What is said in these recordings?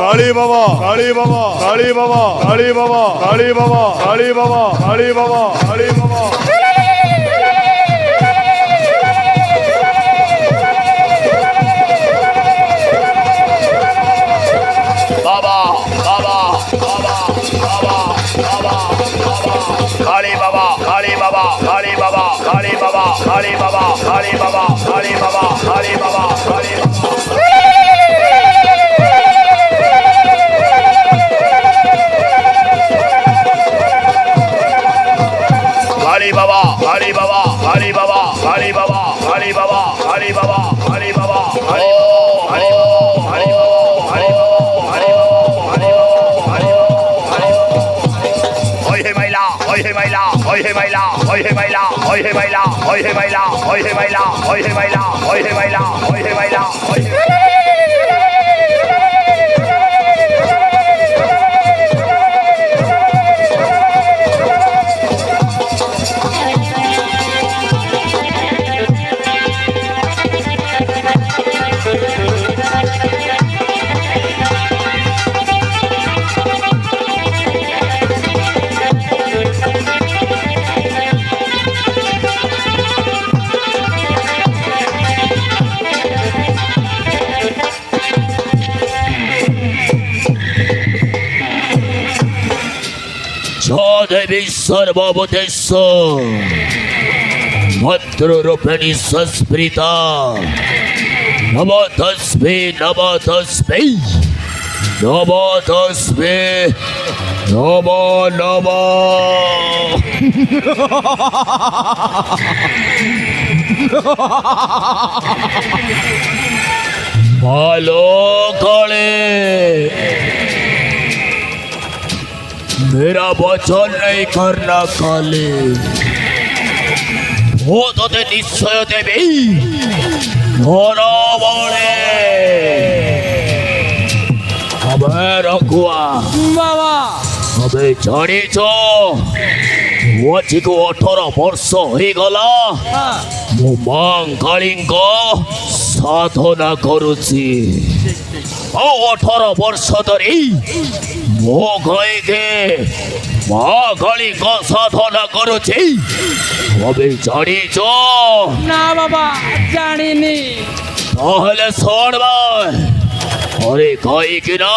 काली बाबा काली बाबा काली बाबा काली बाबा काली बाबा काली बाबा काली बाबा काली बाबा बाबा बाबा बाबा बाबा बाबा काली बाबा काली बाबा काली बाबा काली बाबा काली बाबा काली बाबा काली बाबा काली बाबा काली काली बाबा काली बाबा काली बाबा काली बाबा काली बाबा काली बाबा काली बाबा काली हे महिला ओए हे महिला ओए हे महिला ओए हे महिला ओए हे महिला ओए हे महिला ओए हे महिला ओए हे महिला ओए हे महिला ओए हे महिला ओए हे देवी सर्वभूतेषु मंत्ररूपिणी संस्मृता नमो तस्मै नमो तस्मै नमो तस्मै नमो नमो भालो काले मेरा वचन नहीं करना काले वो तो ते निश्चय देवी बड़े अबे रघुआ बाबा अबे जानी छो वची को 18 वर्ष हो गला मो मां काली को साधना करुची ओ 18 वर्ष धरी मो गई के मां काली को साधना करुची अबे जानी छो ना बाबा जानी नी ताहले सुन अरे कई कि ना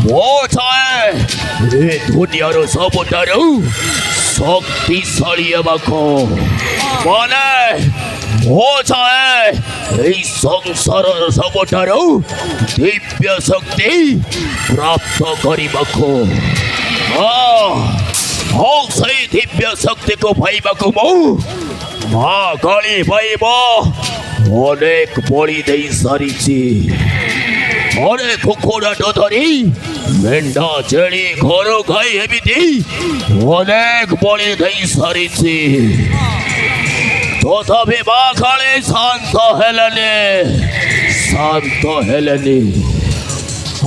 वो छाए ए दुनियारो सबुठारु शक्तिशाली बाको माने वो छाए ए संसार सबुठारु दिव्य शक्ति प्राप्त करिबाको हो सही दिव्य शक्ति को पाइबाको मो मां काली पाइबो अनेक बलि देई सारिछि अरे कुकुड़ा धरी मेंढा छेड़ी घर गाई एमिति अनेक बलि देई सारिछि तथापि मां काली शांत हेलेनी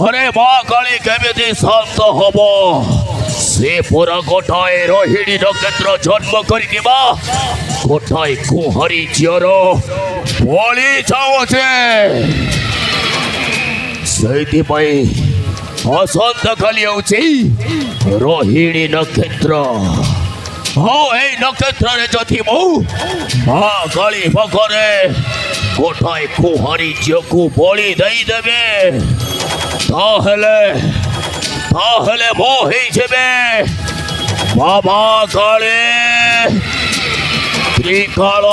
अरे मां काली केमिति शांत हबो से पूरा गोटाए रोहिणी नक्षत्र जन्म करिबा गोटाए कुहारी झियर बलि चाहुछे ସେଇଥିପାଇଁ ଆସନ୍ତାକାଲି ହେଉଛି ରୋହିଣୀ ନକ୍ଷତ୍ର ହଁ ଏଇ ନକ୍ଷତ୍ରରେ ଯଦି ମୁଁ ମା କାଳୀ ପାଖରେ ଗୋଟାଏ କୁହାରୀ ଝିଅକୁ ବଳି ଦେଇଦେବେ ତାହେଲେ ମୋ ହେଇଯିବେ ବାବା କାଳୀ ତ୍ରିକାଳ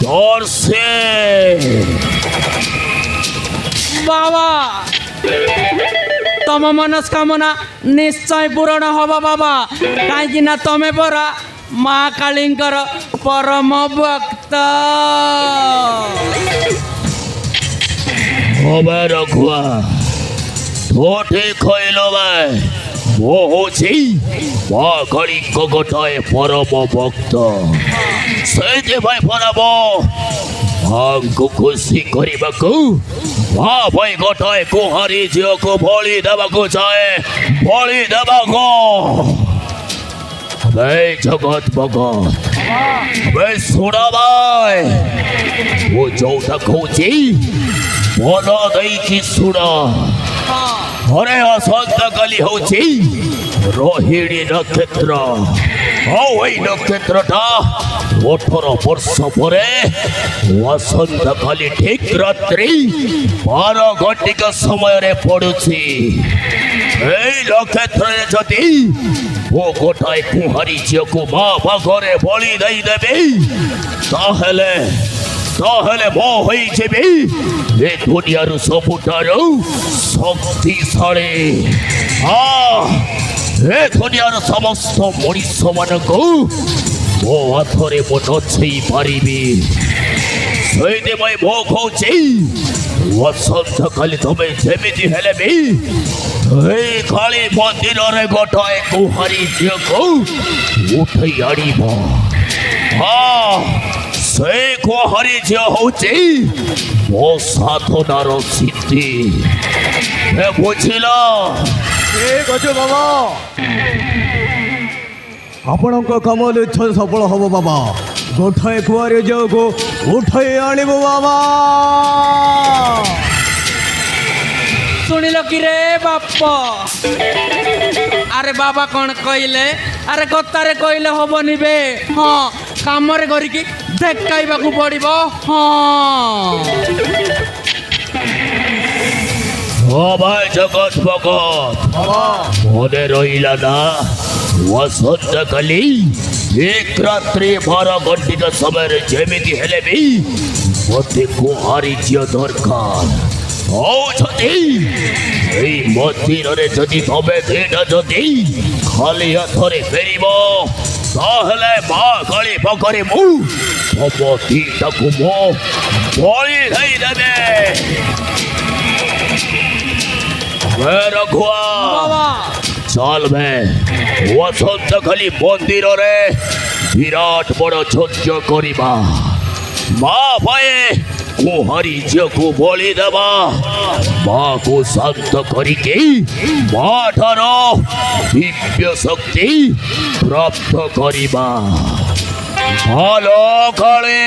ଦର୍ଶେ बाबा तम मनस्कामना निश्चय पूरण हवा बाबा कहीं ना तमें परा माँ कालींकर परम भक्त रघुआ तो ठीक कहल भाई ମୁଁ ହଉଛି ମା କାଳୀଙ୍କ ଗୋଟାଏ ପରମ ଭକ୍ତ। ସେଇଥିପାଇଁ ପରମ ମାଙ୍କୁ ଖୁସି କରିବାକୁ ମା ପାଇଁ ଗୋଟାଏ କୁହାରୀ ଝିଅକୁ ବଳି ଦେବାକୁ ଚାହେଁ। ବଳି ଦେବାକୁ ଜଗତ ଭଗତ ଶୁଣ ଭାଇ, ମୁଁ ଯୋଉଟା କହୁଛି ମନ ଦେଇକି ଶୁଣ। ଘରେ ଆସନ୍ତାକାଲି ହଉଛି ରୋହିଣୀ ନକ୍ଷତ୍ର। ଆଉ ଏଇ ନକ୍ଷତ୍ରଟା 18 ବର୍ଷ ପରେ ଆସନ୍ତାକାଲି ଠିକ ରାତ୍ରି 12 ଘଟିକା ସମୟରେ ପଡୁଛି। ଏଇ ନକ୍ଷତ୍ରରେ ଯଦି ମୁଁ ଗୋଟାଏ କୁହାରୀ ଝିଅକୁ ମା ପାଖରେ ବଳି ଦେଇଦେବି ତାହେଲେ ମୁଁ ହୋଇଯିବି ଏ ଦୁନିଆରୁ ସବୁଠାରୁ ଶକ୍ତିଶାଳୀ। ଏ ଦୁନିଆର ସମସ୍ତ ମଣିଷମାନଙ୍କୁ ମୋ ହାତରେ ମୁଁ ନଛେଇ ପାରିବି। ସେଇଥିପାଇଁ ମୁଁ କହୁଛି ଆସନ୍ତାକାଲି ତମେ ଯେମିତି ହେଲେ ବି ଏଇ କାଳୀ ମନ୍ଦିରରେ ଗୋଟାଏ କୁହାରୀ ଝିଅକୁ ଉଠେଇ ଆଣିବ। ସେ କୁହାରୀ ଝିଅ ହଉଛି ମୋ ସାଧନାର ସିଦ୍ଧି। ବୁଝିଲ? ଠିକ ଅଛି ବାବା, ଆପଣଙ୍କ କାମ ନିଶ୍ଚୟ ସଫଳ ହବ ବାବା। ଗୋଟାଏ କୁଆରୀ ଝିଅକୁ ଉଠେଇ ଆଣିବ ବାବା। ଶୁଣିଲ କି ରେ ବାପ? ଆରେ ବାବା କ'ଣ କହିଲେ? ଆରେ କଥାରେ କହିଲେ ହବନି ବେ। ହଁ, କାମରେ କରିକି ଦେଖାଇବାକୁ ପଡ଼ିବ। ହଁ ଭାଇ ଜଗତ ଭଗତ, ମନେ ରହିଲା ନା? ଆସନ୍ତାକାଲି ଏକ ରାତ୍ରି 12 ଘଟିକା ସମୟରେ ଯେମିତି ହେଲେ ବି ମୋତେ କୁହାରୀ ଝିଅ ଦରକାର। ହଉ ଯଦି ଏଇ ମନ୍ଦିରରେ ଯଦି ତମେ ଦିଟା ଯଦି ଖାଲି ହାତରେ ଫେରିବ ତାହେଲେ ମା କାଳୀ ପାଖରେ ମୁଁ ତମ ଦିଟାକୁ ମୁଁ ବଳି ଦେଇଦେବେ। ରଘୁଆ ଚାଲ ବେ, ଆସନ୍ତାକାଲି ମନ୍ଦିରରେ ବିରାଟ ବଡ଼ ଯଜ୍ଞ କରିବା। ମା ପାଇଁ କୁହାରୀ ଝିଅକୁ ବଳି ଦେବା। ମାକୁ ଶାନ୍ତ କରିକି ମା ଠାରୁ ଦିବ୍ୟ ଶକ୍ତି ପ୍ରାପ୍ତ କରିବା। ଭଲ କାଳେ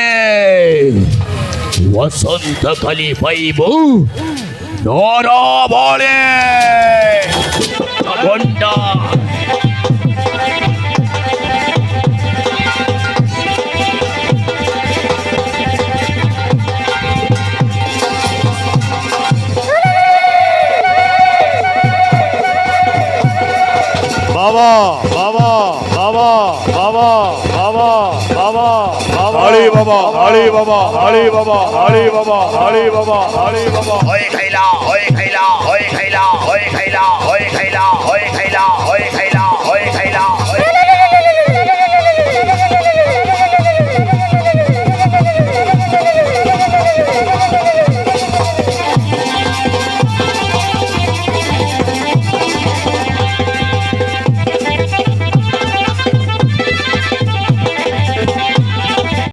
ଆସନ୍ତାକାଲି ପାଇବୁ ନର ବଳେ ଘଣ୍ଟା। বাবা বাবা বাবা বাবা বাবা বাবা হরি বাবা হরি বাবা হরি বাবা হরি বাবা হরি বাবা হরি বাবা। ওই খাইলা ওই খাইলা ওই খাইলা ওই খাইলা ওই খাইলা ওই খাইলা ওই খাইলা ওই খাইলা।